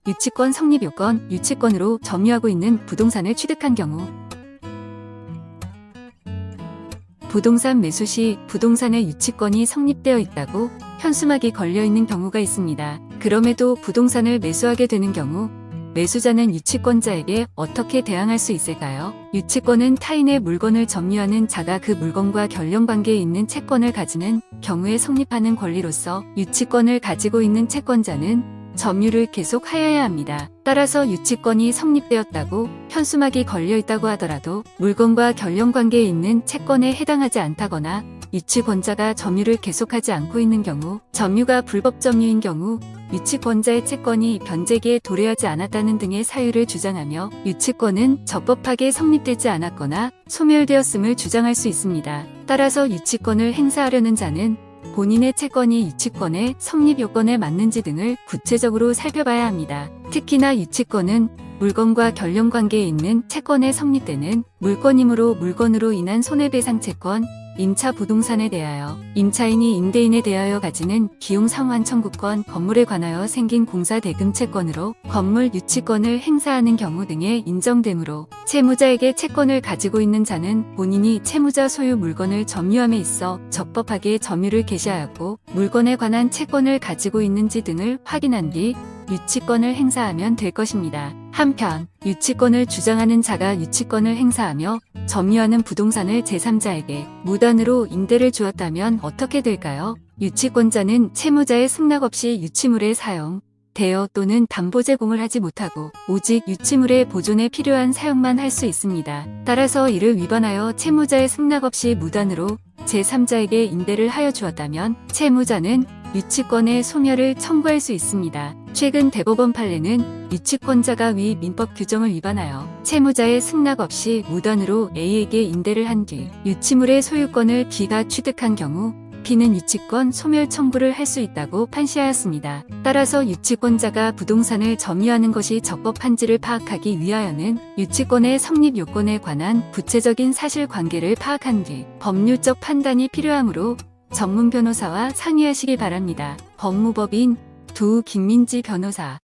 유치권 성립 요건, 유치권으로 점유하고 있는 부동산을 취득한 경우 부동산 매수 시 부동산의 유치권이 성립되어 있다고 현수막이 걸려 있는 경우가 있습니다. 그럼에도 부동산을 매수하게 되는 경우 매수자는 유치권자에게 어떻게 대항할 수 있을까요? 유치권은 타인의 물건을 점유하는 자가 그 물건과 결연관계에 있는 채권을 가지는 경우에 성립하는 권리로서 유치권을 가지고 있는 채권자는 점유를 계속하여야 합니다. 따라서 유치권이 성립되었다고 현수막이 걸려 있다고 하더라도 물건과 결연관계에 있는 채권에 해당하지 않다거나 유치권자가 점유를 계속하지 않고 있는 경우, 점유가 불법 점유인 경우 유치권자의 채권이 변제기에 도래하지 않았다는 등의 사유를 주장하며 유치권은 적법하게 성립되지 않았거나 소멸되었음을 주장할 수 있습니다. 따라서 유치권을 행사하려는 자는 본인의 채권이 유치권의 성립 요건에 맞는지 등을 구체적으로 살펴봐야 합니다. 특히나 유치권은 물건과 결연관계에 있는 채권에 성립되는 물건이므로 물건으로 인한 손해배상 채권, 임차 부동산에 대하여, 임차인이 임대인에 대하여 가지는 기용상환 청구권, 건물에 관하여 생긴 공사대금 채권으로 건물 유치권을 행사하는 경우 등에 인정되므로 채무자에게 채권을 가지고 있는 자는 본인이 채무자 소유 물건을 점유함에 있어 적법하게 점유를 개시하였고 물건에 관한 채권을 가지고 있는지 등을 확인한 뒤 유치권을 행사하면 될 것입니다. 한편 유치권을 주장하는 자가 유치권을 행사하며 점유하는 부동산을 제3자에게 무단으로 임대를 주었다면 어떻게 될까요? 유치권자는 채무자의 승낙 없이 유치물의 사용, 대여 또는 담보 제공을 하지 못하고 오직 유치물의 보존에 필요한 사용만 할 수 있습니다. 따라서 이를 위반하여 채무자의 승낙 없이 무단으로 제3자에게 임대를 하여 주었다면 채무자는 유치권의 소멸을 청구할 수 있습니다. 최근 대법원 판례는 유치권자가 위 민법 규정을 위반하여 채무자의 승낙 없이 무단으로 A에게 임대를 한 뒤 유치물의 소유권을 B가 취득한 경우 B는 유치권 소멸 청구를 할 수 있다고 판시하였습니다. 따라서 유치권자가 부동산을 점유하는 것이 적법한지를 파악하기 위하여는 유치권의 성립 요건에 관한 구체적인 사실관계를 파악한 뒤 법률적 판단이 필요하므로 전문 변호사와 상의하시기 바랍니다. 법무법인 두 김민지 변호사